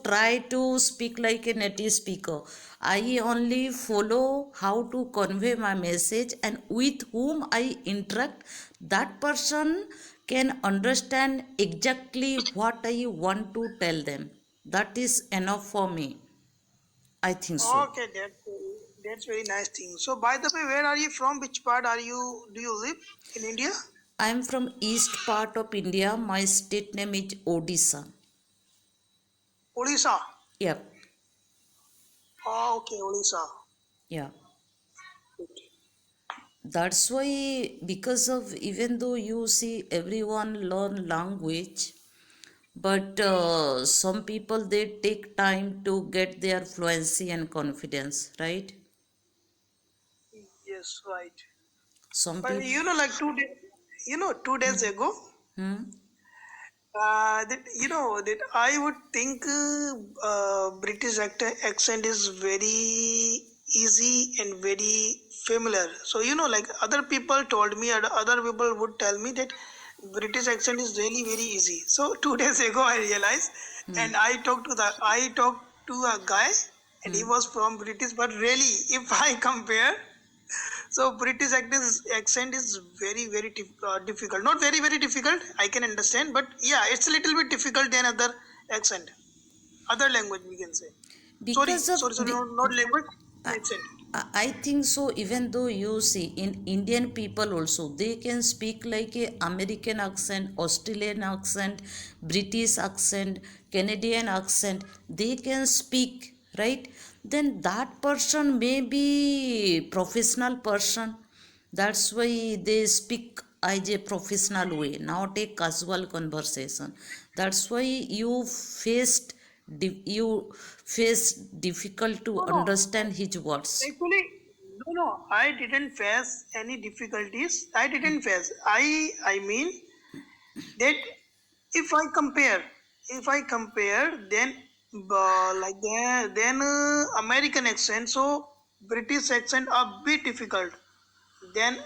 try to speak like a native speaker. I only follow how to convey my message, and with whom I interact, that person can understand exactly what I want to tell them. That is enough for me. I think so. Okay, that's very nice thing. So, by the way, where are you from? Which part are you? Do you live in India? I am from east part of India. My state name is Odisha. Odisha. Yep. Oh, okay, Odisha. Yeah. Good. That's why, because of, even though you see everyone learn language, but some people they take time to get their fluency and confidence, right? Yes, right. Some But people. like 2 days, 2 days ago, Hmm? that that I would think British accent is very easy and very familiar. So like other people told me, other people would tell me that British accent is really very easy. So 2 days ago I realized, Hmm. and I talked to a guy, and he Hmm. was from British. But really, if I compare, so British accent is very very difficult. Not very very difficult. I can understand, but yeah, it's a little bit difficult than other accent, other language we can say. Sorry, Because of sorry, sorry, not language, I, accent. I think so. Even though you see in Indian people also, they can speak like a American accent, Australian accent, British accent, Canadian accent. They can speak, right? Then that person may be professional person. That's why they speak as a professional way, not a casual conversation. That's why you face difficult to No, no. understand his words. Actually, no. I didn't face any difficulties. I didn't face. I mean that if I compare, then American accent. So British accent a bit difficult than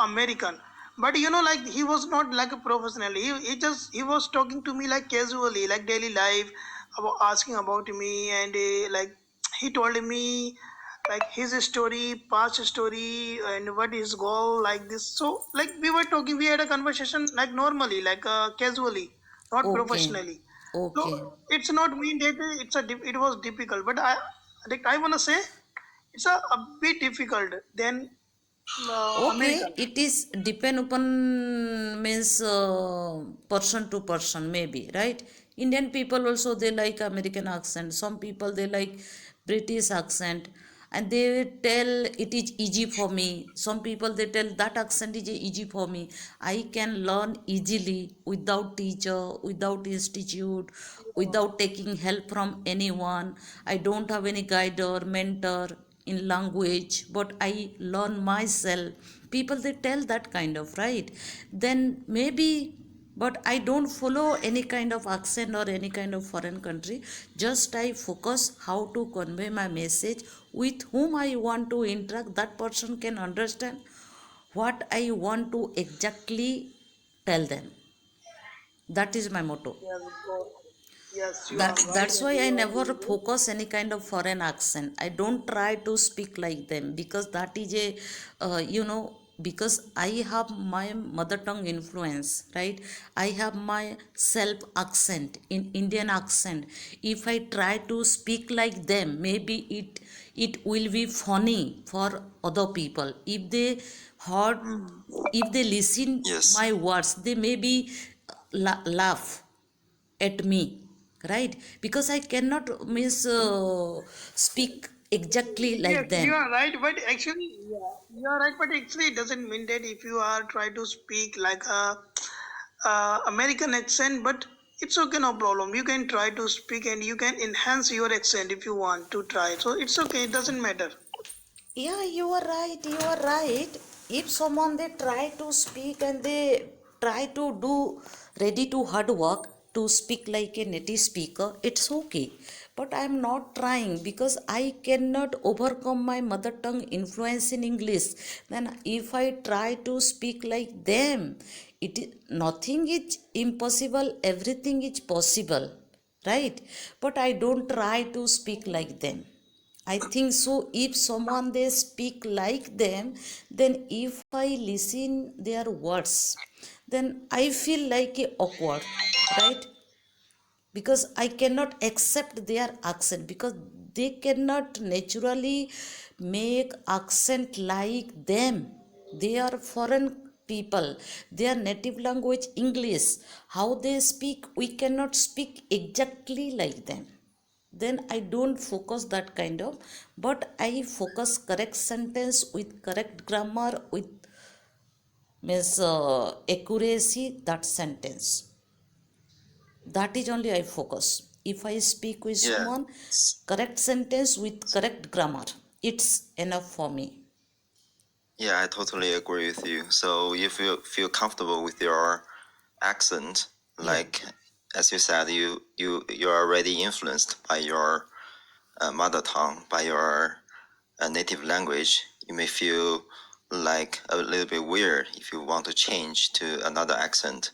American. But like he was not like a professional. He was talking to me like casually, like daily life, about asking about me, and like he told me like his story, past story, and what his goal like this. So like we were talking, we had a conversation like normally, like casually, not Okay, professionally. So okay, it's not mean that it was difficult, but I wanna say it's a bit difficult than okay. American. It is depend upon means person to person maybe, right? Indian people also they like American accent. Some people they like British accent, and they tell it is easy for me. Some people they tell that accent is easy for me. I can learn easily without teacher, without institute, without taking help from anyone. I don't have any guide or mentor in language, but I learn myself. People they tell that kind of, right? Then maybe, but I don't follow any kind of accent or any kind of foreign country. Just I focus how to convey my message, with whom I want to interact, that person can understand what I want to exactly tell them. That is my motto. Yes, yes, you that are right, that's and why I you are never doing good. focus any kind of foreign accent. I don't try to speak like them, because that is a because I have my mother tongue influence, right? I have my self accent in Indian accent. If I try to speak like them, maybe it will be funny for other people. If they heard, Mm. if they listen Yes. my words, they maybe laugh at me, right? Because I cannot speak exactly Yes, like you them. are right, but actually, yeah, you are right, but actually, it doesn't mean that if you are try to speak like a American accent, but it's okay, no problem. You can try to speak, and you can enhance your accent if you want to try. So it's okay, it doesn't matter. Yeah, you are right, you are right. If someone they try to speak and they try to do ready to hard work to speak like a native speaker, it's okay. But I am not trying, because I cannot overcome my mother tongue influence in English. Then if I try to speak like them, nothing is impossible, everything is possible, right? But I don't try to speak like them. I think so if someone they speak like them, then if I listen their words, then I feel like a awkward, right? Because I cannot accept their accent, because they cannot naturally make accent like them. They are foreign people, their native language English, how they speak we cannot speak exactly like them. Then I don't focus that kind of, but I focus correct sentence with correct grammar with means accuracy that sentence. That is only I focus. If I speak with Yeah. someone, correct sentence with correct grammar, it's enough for me. Yeah, I totally agree with you. So if you feel comfortable with your accent, Yeah, like as you said, you're already influenced by your mother tongue, by your native language. You may feel like a little bit weird if you want to change to another accent,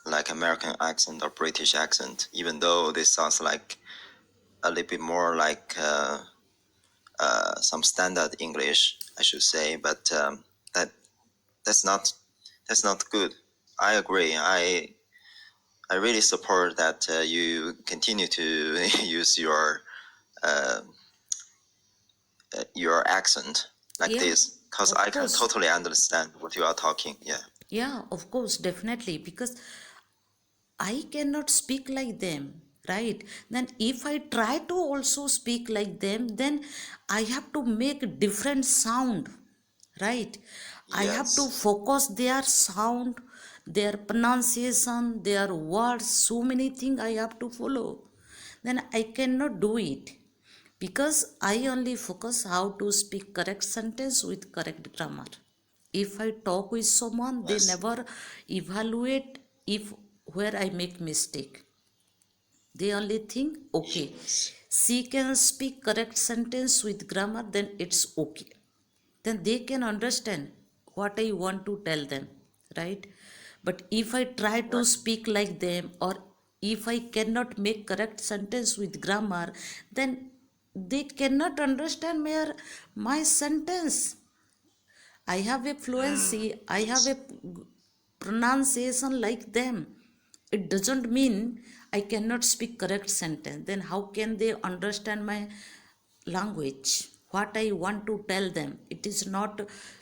like American accent or British accent, even though this sounds like a little bit more like some standard English, I should say. But that that's not that's not good. I agree. I really support that you continue to use uh, your accent like yeah, this, because of I can course. totally understand what you are talking. Yeah. Yeah, of course, definitely, because I cannot speak like them, right? Then if I try to also speak like them, then I have to make different sound, right? I have to Yes. focus their sound, their pronunciation, their words, so many things I have to follow. Then I cannot do it, because I only focus how to speak correct sentence with correct grammar. If I talk with someone, they Yes. never evaluate if where I make mistake. They only think, okay, Yes. she can speak correct sentence with grammar, then it's okay. Then they can understand what I want to tell them, right? But if I try to Right. speak like them, or if I cannot make correct sentence with grammar, then they cannot understand my sentence. I have a fluency, I have Yes. a pronunciation like them. It doesn't mean I cannot speak correct sentence. Then how can they understand my language? What I want to tell them? It is not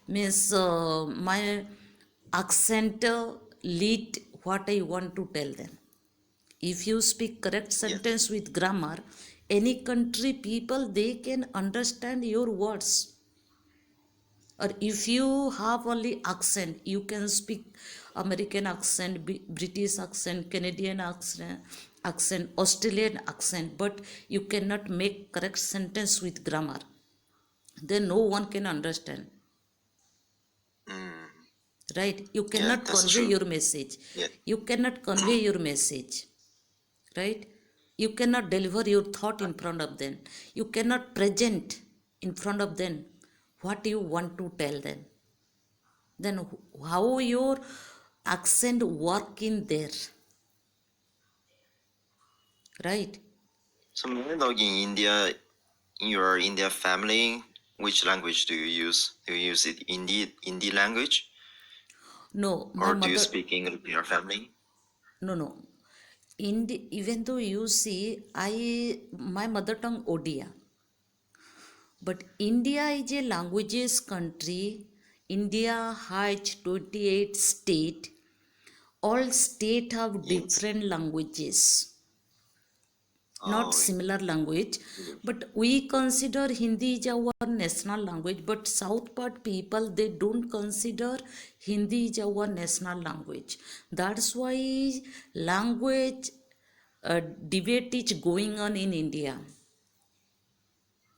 means my accent lead what I want to tell them. If you speak correct Yes. sentence with grammar, any country people they can understand your words. Or if you have only accent, you can speak American accent, British accent, Canadian accent, Australian accent, but you cannot make correct sentence with grammar, then no one can understand, Mm. right? You Yeah, cannot that's convey true. your message. Yeah. You cannot convey your message, right? You cannot deliver your thought in front of them. You cannot present in front of them what you want to tell them. Then how your accent work in there, right? So may I know in India, in your India family, which language do you use? Do you use it Hindi language, No, my or do you mother, speak English in your family? no. Even though you see I my mother tongue Odia, but India is a languages country. India has 28 state. All state have Yes. different languages, not Oh, similar language. But we consider Hindi is our national language, but south part people they don't consider Hindi is our national language. That's why language debate is going on in India.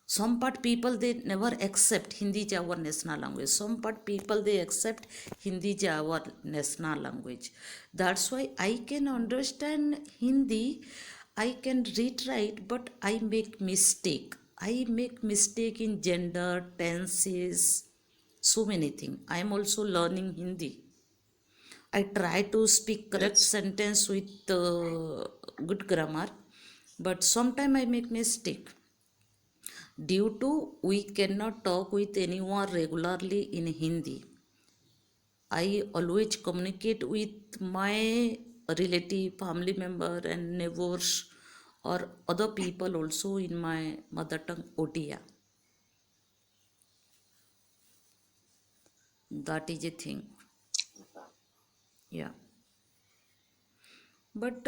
Some part people they never accept Hindi is our national language. Some part people they accept Hindi is our national language. That's why I can understand Hindi, I can read right, but I make mistake. I make mistake in gender, tenses, so many things. I am also learning Hindi. I try to speak correct yes. sentence with good grammar, but sometime I make mistake due to we cannot talk with anyone regularly in Hindi. I always communicate with my relative, family member, and neighbors or other people also in my mother tongue Odia. That is a thing. Yeah. But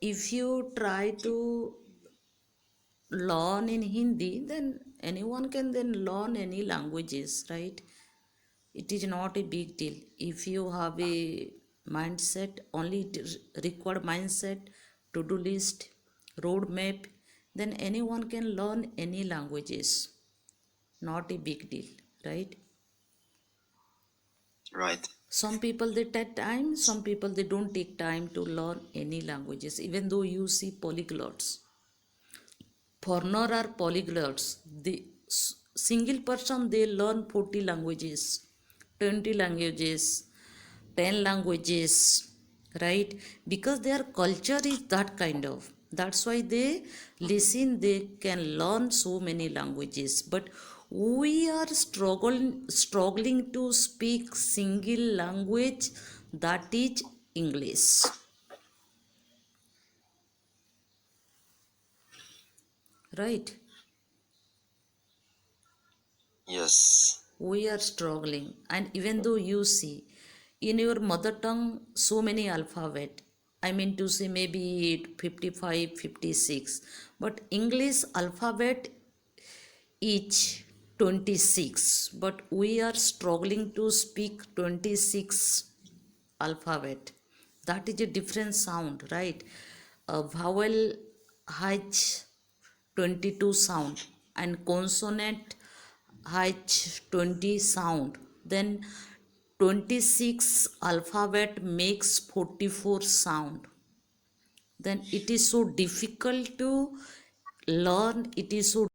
if you try to learn in Hindi, then anyone can then learn any languages, right? It is not a big deal. If you have a mindset, only required mindset, to-do list, roadmap, then anyone can learn any languages. Not a big deal, right? Right. Some people they take time, some people they don't take time to learn any languages, even though you see polyglots. Foreigner are polyglots. The single person they learn 40 languages, 20 languages, 10 languages, right? Because their culture is that kind of. That's why they listen, they can learn so many languages. But we are struggling to speak single language, that is English, right? Yes. We are struggling. And even though you see in your mother tongue so many alphabet, I mean to say maybe 55, 56, but English alphabet each 26, but we are struggling to speak 26 alphabet. That is a different sound, right? A vowel has 22 sound and consonant has 20 sound. Then 26 alphabet makes 44 sound. Then it is so difficult to learn, it is so